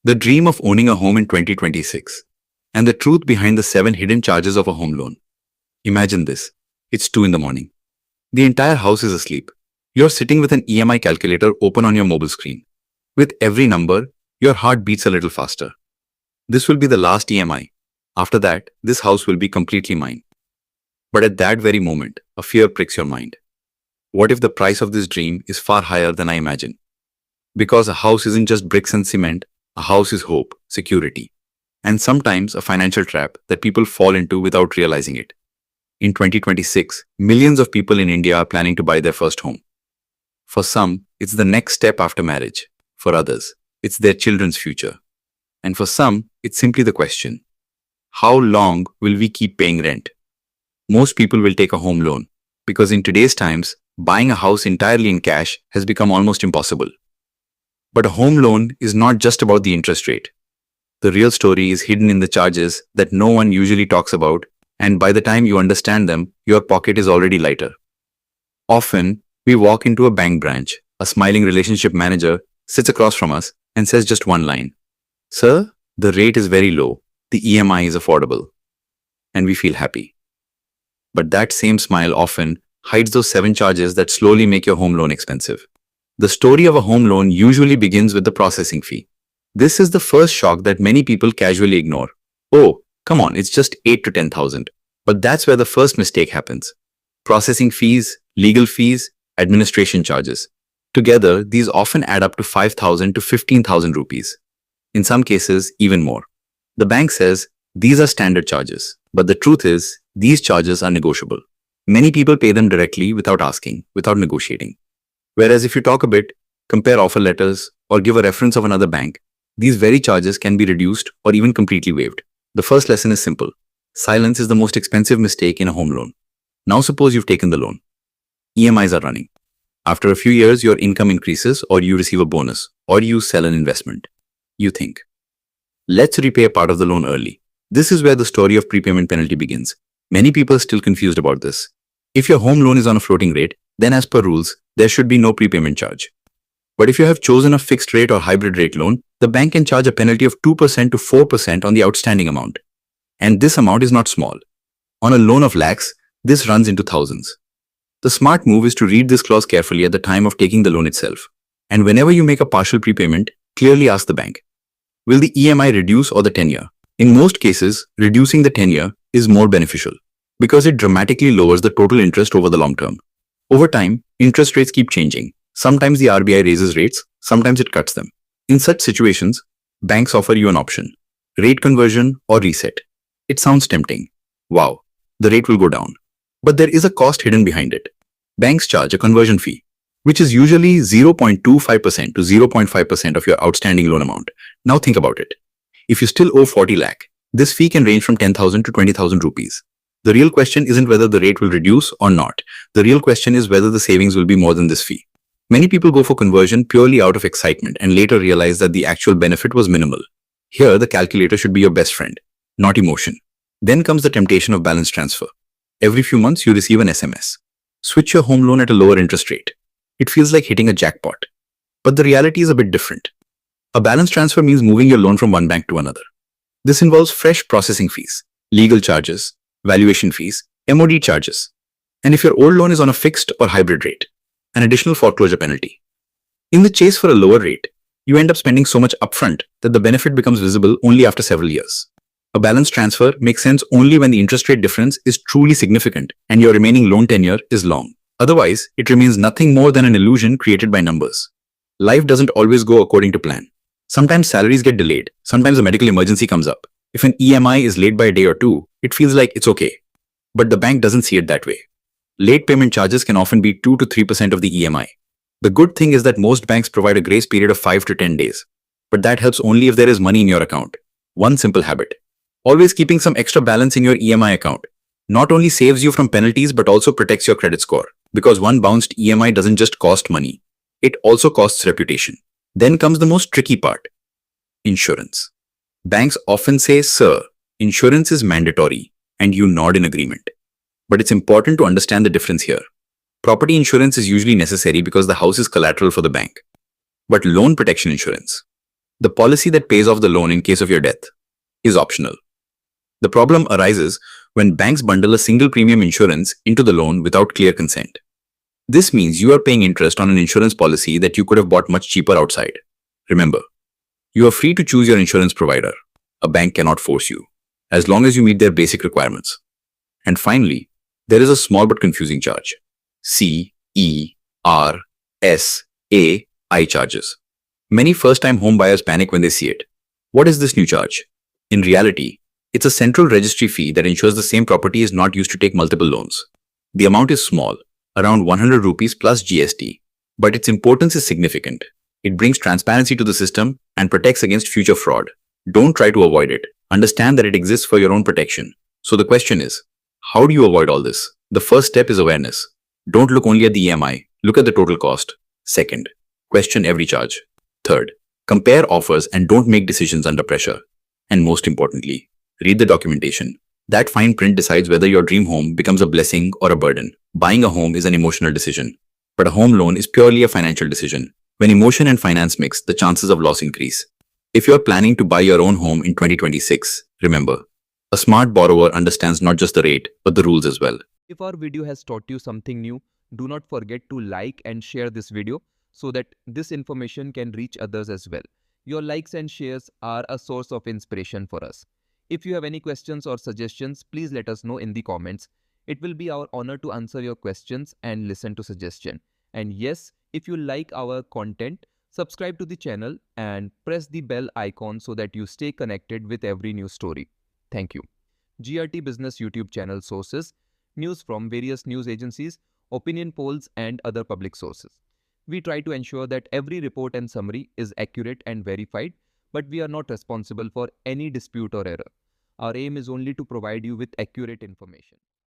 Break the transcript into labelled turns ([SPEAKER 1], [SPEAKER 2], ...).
[SPEAKER 1] The dream of owning a home in 2026, and the truth behind the 7 hidden charges of a home loan. Imagine this. It's 2 in the morning. The entire house is asleep. You're sitting with an EMI calculator open on your mobile screen. With every number, your heart beats a little faster. This will be the last EMI. After that, this house will be completely mine. But at that very moment, a fear pricks your mind. What if the price of this dream is far higher than I imagine? Because a house isn't just bricks and cement, a house is hope, security, and sometimes a financial trap that people fall into without realizing it. In 2026, millions of people in India are planning to buy their first home. For some, it's the next step after marriage. For others, it's their children's future. And for some, it's simply the question, how long will we keep paying rent? Most people will take a home loan because in today's times, buying a house entirely in cash has become almost impossible. But a home loan is not just about the interest rate. The real story is hidden in the charges that no one usually talks about, and by the time you understand them, your pocket is already lighter. Often, we walk into a bank branch, a smiling relationship manager sits across from us and says just one line, "Sir, the rate is very low, the EMI is affordable." And we feel happy. But that same smile often hides those 7 charges that slowly make your home loan expensive. The story of a home loan usually begins with the processing fee. This is the first shock that many people casually ignore. Oh, come on, it's just 8 to 10,000. But that's where the first mistake happens. Processing fees, legal fees, administration charges. Together, these often add up to 5,000 to 15,000 rupees. In some cases, even more. The bank says these are standard charges, but the truth is these charges are negotiable. Many people pay them directly without asking, without negotiating. Whereas if you talk a bit, compare offer letters, or give a reference of another bank, these very charges can be reduced or even completely waived. The first lesson is simple. Silence is the most expensive mistake in a home loan. Now suppose you've taken the loan. EMIs are running. After a few years, your income increases, or you receive a bonus, or you sell an investment. You think, let's repay a part of the loan early. This is where the story of prepayment penalty begins. Many people are still confused about this. If your home loan is on a floating rate, then as per rules, there should be no prepayment charge. But if you have chosen a fixed rate or hybrid rate loan, the bank can charge a penalty of 2% to 4% on the outstanding amount. And this amount is not small. On a loan of lakhs, this runs into thousands. The smart move is to read this clause carefully at the time of taking the loan itself. And whenever you make a partial prepayment, clearly ask the bank, will the EMI reduce or the tenure? In most cases, reducing the tenure is more beneficial because it dramatically lowers the total interest over the long term. Over time, interest rates keep changing. Sometimes the RBI raises rates, sometimes it cuts them. In such situations, banks offer you an option, rate conversion or reset. It sounds tempting. Wow, the rate will go down. But there is a cost hidden behind it. Banks charge a conversion fee, which is usually 0.25% to 0.5% of your outstanding loan amount. Now think about it. If you still owe 40 lakh, this fee can range from 10,000 to 20,000 rupees. The real question isn't whether the rate will reduce or not. The real question is whether the savings will be more than this fee. Many people go for conversion purely out of excitement and later realize that the actual benefit was minimal. Here, the calculator should be your best friend, not emotion. Then comes the temptation of balance transfer. Every few months, you receive an SMS. Switch your home loan at a lower interest rate. It feels like hitting a jackpot. But the reality is a bit different. A balance transfer means moving your loan from one bank to another. This involves fresh processing fees, legal charges, valuation fees, MOD charges. And if your old loan is on a fixed or hybrid rate, an additional foreclosure penalty. In the chase for a lower rate, you end up spending so much upfront that the benefit becomes visible only after several years. A balance transfer makes sense only when the interest rate difference is truly significant and your remaining loan tenure is long. Otherwise, it remains nothing more than an illusion created by numbers. Life doesn't always go according to plan. Sometimes salaries get delayed. Sometimes a medical emergency comes up. If an EMI is late by a day or two, it feels like it's okay. But the bank doesn't see it that way. Late payment charges can often be 2 to 3% of the EMI. The good thing is that most banks provide a grace period of 5 to 10 days. But that helps only if there is money in your account. One simple habit. Always keeping some extra balance in your EMI account. Not only saves you from penalties but also protects your credit score. Because one bounced EMI doesn't just cost money. It also costs reputation. Then comes the most tricky part. Insurance. Banks often say, "Sir, insurance is mandatory," and you nod in agreement. But it's important to understand the difference here. Property insurance is usually necessary because the house is collateral for the bank. But loan protection insurance, The policy that pays off the loan in case of your death is optional. The problem arises when banks bundle a single premium insurance into the loan without clear consent. This means you are paying interest on an insurance policy that you could have bought much cheaper outside. Remember, you are free to choose your insurance provider. A bank cannot force you, as long as you meet their basic requirements. And finally, there is a small but confusing charge. 𝐶ERSAI charges. Many first-time home buyers panic when they see it. What is this new charge? In reality, it's a central registry fee that ensures the same property is not used to take multiple loans. The amount is small, around 100 rupees plus GST, but its importance is significant. It brings transparency to the system and protects against future fraud. Don't try to avoid it. Understand that it exists for your own protection. So the question is, how do you avoid all this? The first step is awareness. Don't look only at the EMI, look at the total cost. Second, question every charge. Third, compare offers and don't make decisions under pressure. And most importantly, read the documentation. That fine print decides whether your dream home becomes a blessing or a burden. Buying a home is an emotional decision, but a home loan is purely a financial decision. When emotion and finance mix, the chances of loss increase. If you are planning to buy your own home in 2026, remember, a smart borrower understands not just the rate, but the rules as well.
[SPEAKER 2] If our video has taught you something new, do not forget to like and share this video so that this information can reach others as well. Your likes and shares are a source of inspiration for us. If you have any questions or suggestions, please let us know in the comments. It will be our honor to answer your questions and listen to suggestions. And yes, if you like our content, subscribe to the channel and press the bell icon so that you stay connected with every new story. Thank you. GRT Business YouTube channel sources, news from various news agencies, opinion polls and other public sources. We try to ensure that every report and summary is accurate and verified, but we are not responsible for any dispute or error. Our aim is only to provide you with accurate information.